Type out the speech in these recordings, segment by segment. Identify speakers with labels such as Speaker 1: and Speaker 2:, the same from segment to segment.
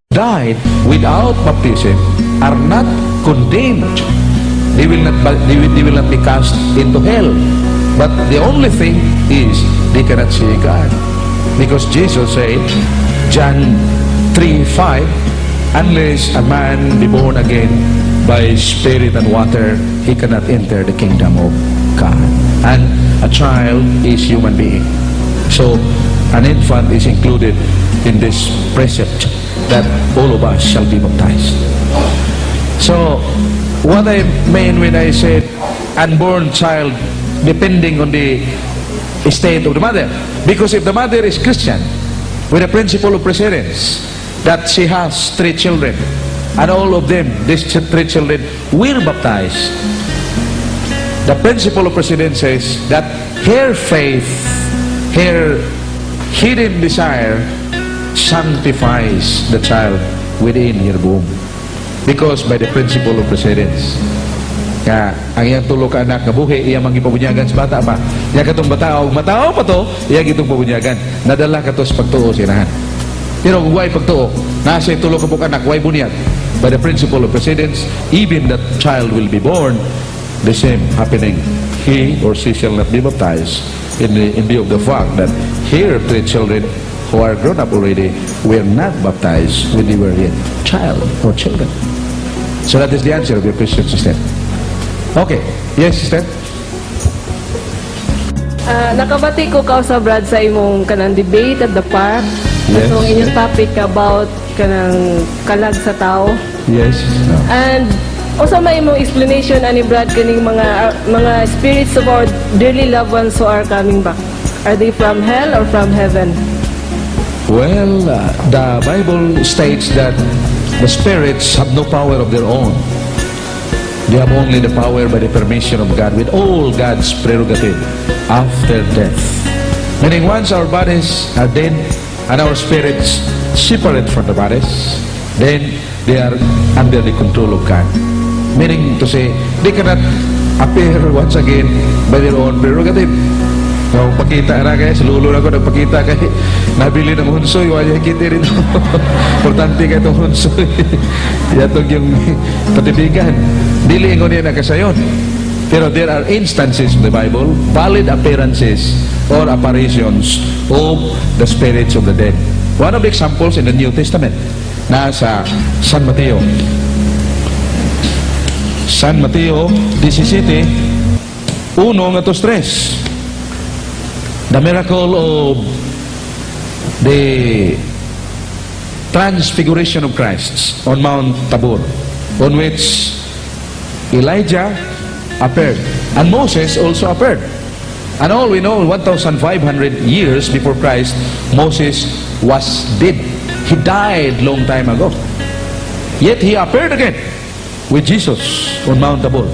Speaker 1: died without baptism are not condemned. They will not be cast into hell. But the only thing is they cannot see God. Because Jesus said, John 3:5, unless a man be born again by spirit and water, he cannot enter the kingdom of God. And a child is human being. So an infant is included in this precept that all of us shall be baptized. So what I mean when I said unborn child, depending on the state of the mother, because if the mother is Christian with a principle of precedence that she has 3 children and all of them, these 3 children will baptize, the principle of precedence says that her faith, her hidden desire sanctifies the child within her womb, because by the principle of precedence. Kaya ang iyang tulo ka anak nga buhi, iyang mangipabunyagan sa bata pa. Iya katong batao pa to, iyang itong pabunyagan. Nadala ka to sa pagtuo sinahan. Pero kung way pagtuo, nasa tulo ka pong anak, way bunyag. By the principle of precedence, even that child will be born, the same happening. He or she shall not be baptized in view of the fact that here 3 children who are grown up already were not baptized when they were yet child or children. So that is the answer of your question, sister. Okay. Yes, sister?
Speaker 2: Nakabati ko ka sa Brad sa imong kanang debate at the park.
Speaker 1: Yes.
Speaker 2: So inyong topic about kanang kalag sa tao.
Speaker 1: Yes. No.
Speaker 2: And usa may imong explanation ani Brad kaning mga spirits of our dearly loved ones who are coming back. Are they from hell or from heaven?
Speaker 1: Well, the Bible states that the spirits have no power of their own. They have only the power by the permission of God, with all God's prerogative after death. Meaning once our bodies are dead and our spirits separate from the bodies, then they are under the control of God. Meaning to say, they cannot appear once again by their own prerogative. Kung pakita na kaya, silulo na ko nagpakita kaya nabili ng hunsoy, wala kita rin. Importante ka itong hunsoy. Yatong yung patibigan. Diliin ko niya na kasayon. Pero there are instances in the Bible, valid appearances or apparitions of the spirits of the dead. One of the examples in the New Testament, nasa San Mateo. San Mateo 17, 1-3. The miracle of the transfiguration of Christ on Mount Tabor, on which Elijah appeared and Moses also appeared. And all we know, 1,500 years before Christ, Moses was dead. He died long time ago. Yet he appeared again with Jesus on Mount Tabor.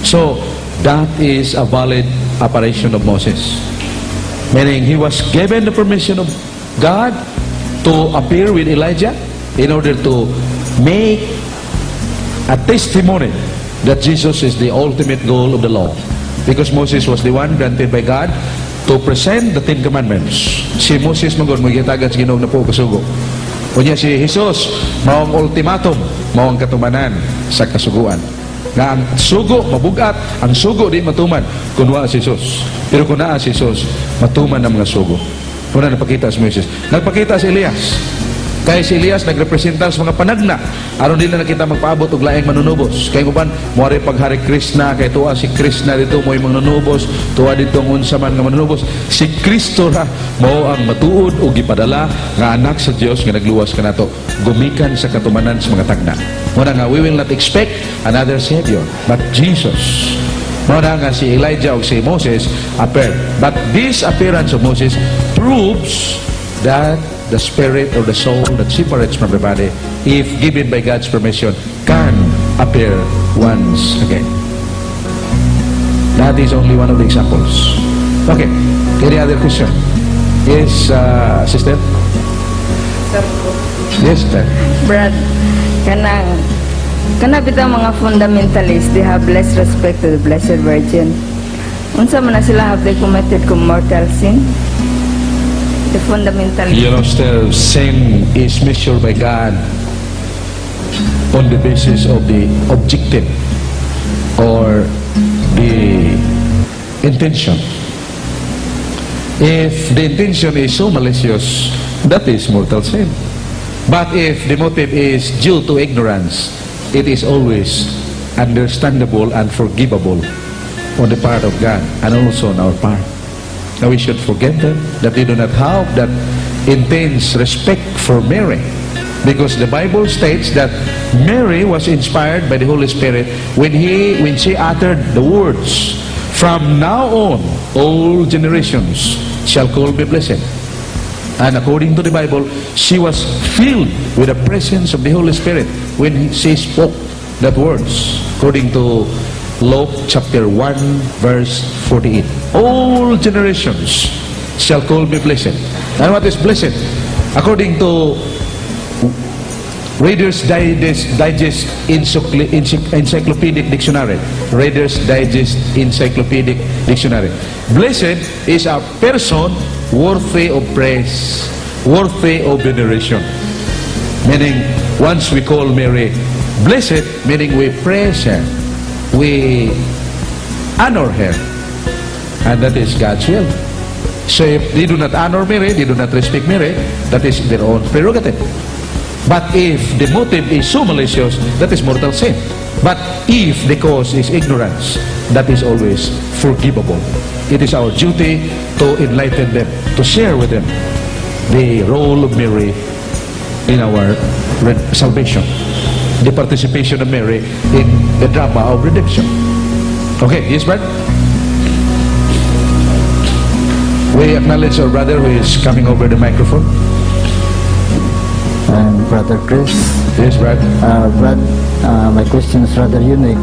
Speaker 1: So that is a valid apparition of Moses. Meaning he was given the permission of God to appear with Elijah in order to make a testimony that Jesus is the ultimate goal of the law. Because Moses was the one granted by God to present the 10 Commandments. Si Moses magon magitagan sa Ginoo na po kasugo. Kunya si Jesus mao ang ultimatum, mao ang katumanan sa kasuguan. Na ang sugo mabugat, ang sugo di matuman kung wala si Jesus. Pero kung naa si Jesus, matuman ang mga sugo. Kung na napakita si Moses, nagpakita si Elias. Kaya si Elias nagrepresenta sa mga panagna aron din na nakita magpaabot og laing manunubos. Kay kuban moari paghari Krishna, kay tuwa si Krishna dito mo'y manunubos, tuwa dito ang unsa man nga manunubos. Si Kristo ra mao ang matuod og gipadala nga anak sa Dios nga nagluwas kanato gumikan sa katumanan sa mga tagna. Muna nga we will not expect another savior but Jesus. Muna nga si Elijah o si Moses appeared. But this appearance of Moses proves that the spirit or the soul that separates from the body, if given by God's permission, can appear once again. That is only one of the examples. Okay, any other question? Yes, sister? Yes, sir.
Speaker 3: Brad, kana bitaw mga fundamentalists, they have less respect to the Blessed Virgin. Unsa man na sila, have they committed mortal sin? the fundamentalist.
Speaker 1: You know, still sin is measured by God on the basis of the objective or the intention. If the intention is so malicious, that is mortal sin. But if the motive is due to ignorance, it is always understandable and forgivable on the part of God and also on our part. Now we should forget that we do not have that intense respect for Mary, because the Bible states that Mary was inspired by the Holy Spirit when she uttered the words, "From now on, all generations shall call me blessed." And according to the Bible, she was filled with the presence of the Holy Spirit when she spoke that words, according to Luke chapter 1 verse 48. All generations shall call me blessed. And what is blessed? According to Reader's Digest Encyclopedic Dictionary. Reader's Digest Encyclopedic Dictionary. Blessed is a person worthy of praise, worthy of veneration. Meaning, once we call Mary blessed, meaning we praise her, we honor her, and that is God's will. So if they do not honor Mary, they do not respect Mary, that is their own prerogative. But if the motive is so malicious, that is mortal sin. But if the cause is ignorance, that is always forgivable. It is our duty to enlighten them, to share with them the role of Mary in our salvation, the participation of Mary in the drama of redemption. Okay, yes, Brad? We acknowledge our brother who is coming over the microphone.
Speaker 4: I'm Brother Chris.
Speaker 1: Yes, Brad.
Speaker 4: Brad, my question is rather unique.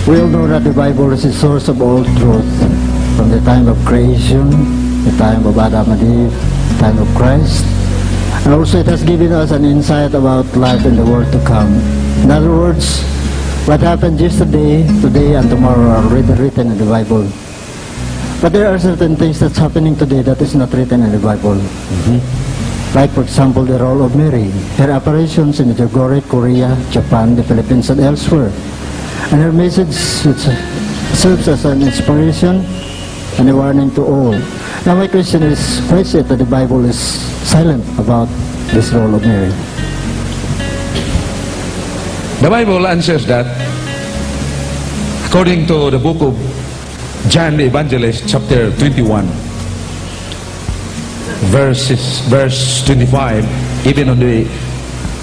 Speaker 4: We all know that the Bible is the source of all truth, from the time of creation, the time of Adam and Eve, the time of Christ, and also it has given us an insight about life in the world to come. In other words, what happened yesterday, today, and tomorrow are already written in the Bible. But there are certain things that's happening today that is not written in the Bible. Like, for example, the role of Mary, her apparitions in Jogore, Korea, Japan, the Philippines, and elsewhere, and her message which serves as an inspiration and a warning to all. Now my question is, why is it that the Bible is silent about this role of Mary?
Speaker 1: The Bible answers that according to the book of John the Evangelist, chapter 21, verse 25, even on the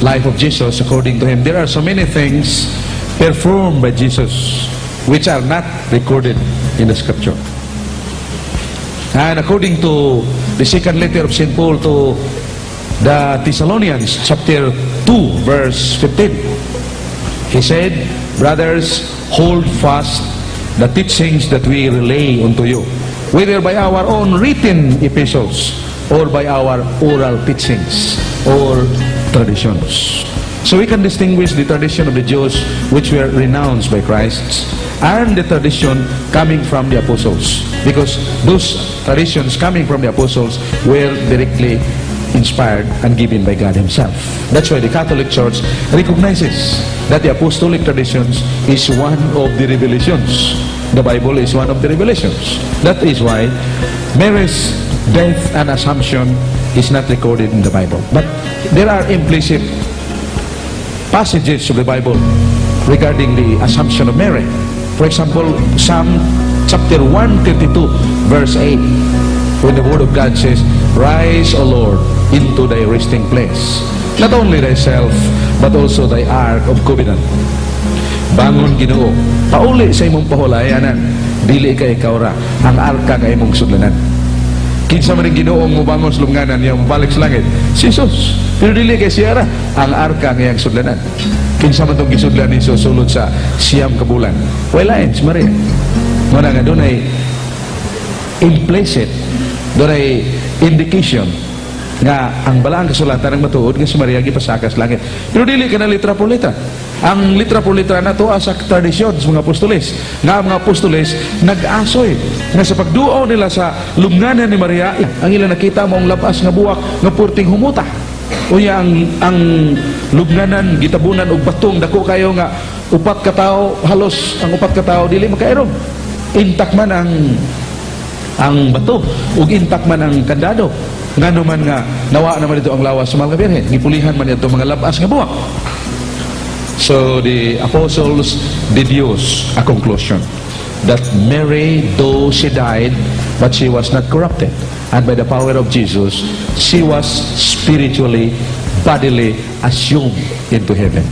Speaker 1: life of Jesus, according to him, there are so many things performed by Jesus which are not recorded in the scripture. And according to the second letter of St. Paul to the Thessalonians, chapter 2, verse 15, he said, "Brothers, hold fast the teachings that we relay unto you, whether by our own written epistles or by our oral teachings or traditions." So we can distinguish the tradition of the Jews, which were renounced by Christ, and the tradition coming from the apostles, because those traditions coming from the apostles were directly inspired and given by God himself. That's why the Catholic Church recognizes that the apostolic traditions is one of the revelations. The Bible is one of the revelations. That is why Mary's death and assumption is not recorded in the Bible. But there are implicit passages of the Bible regarding the assumption of Mary. For example, Psalm chapter 132, verse 8, when the Word of God says, "Rise, O Lord, into thy resting place, not only thyself, but also thy ark of covenant." Bangon, Ginoo, pauli sa imong pahulayanan, dili ka ikaw ra, ang arka ka imong sudlanan. Kinsa man ang Ginoong mubangon sa lunganan niya, mabalik sa langit, si Jesus. Pero dili kay siya ra, ang arka ngayang sudlanan. Kinsa man itong gisudlan ni Jesus sulod sa siyam ka bulan. Wala si Maria. Muna nga doon ay implicit, doon ay indication nga ang balaang kasulatan ng matuod nga si Maria gipasaka sa langit. Pero dili ka na litra po litra. Ang litra por litra na to asa tradisyon sa mga apostoles. Nga ang mga apostoles nag-asoy nga sa pagduaw nila sa lubnganan ni Maria, ang ilang nakita mo ang labas nga buwak nga purting humuta. Unya ang lubnganan gitabunan og batong dako kayo nga upat ka tawo, halos ang upat ka tawo dili makairog. Intak man ang bato ug intak man ang kandado. Ngano man nga nawa naman dito ang lawas sa mga birhen, gipulihan man ito mga labas nga buwak. So the apostles deduce a conclusion that Mary, though she died, but she was not corrupted, and by the power of Jesus, she was spiritually, bodily assumed into heaven.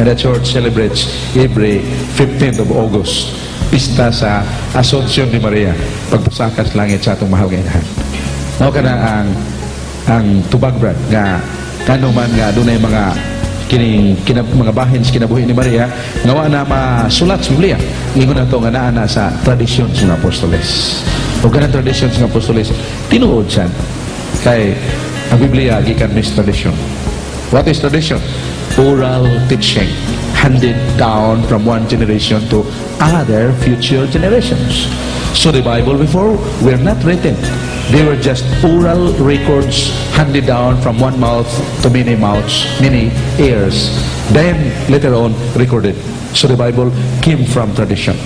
Speaker 1: And the church celebrates every 15th of August, pista sa Asunsyon ni Maria, pagpasakas langit sa atong mahal nga inahan. Mao kana ang tubag brad nga kano man nga dunay mga mga bahin sa kinabuhi ni Maria ngawa na masulat sa Biblia. Ingon na ito nga naa na sa tradisyon sa mga apostoles. O ganang tradisyon sa mga apostoles, tinuod siya. Kay ang Biblia, gikan mis tradisyon. What is tradition? Oral teaching, handed down from one generation to other future generations. So the Bible before were not written. They were just oral records handed down from one mouth to many mouths, many ears. Then later on recorded. So the Bible came from tradition.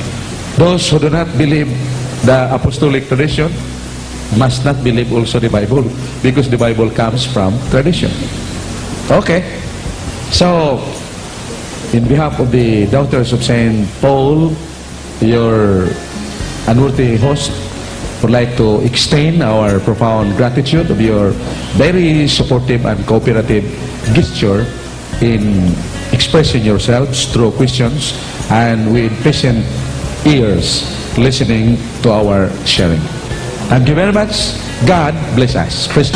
Speaker 1: Those who do not believe the apostolic tradition must not believe also the Bible, because the Bible comes from tradition. Okay. So in behalf of the daughters of Saint Paul, your unworthy host, would like to extend our profound gratitude of your very supportive and cooperative gesture in expressing yourselves through questions and with patient ears listening to our sharing. Thank you very much. God bless us. Praise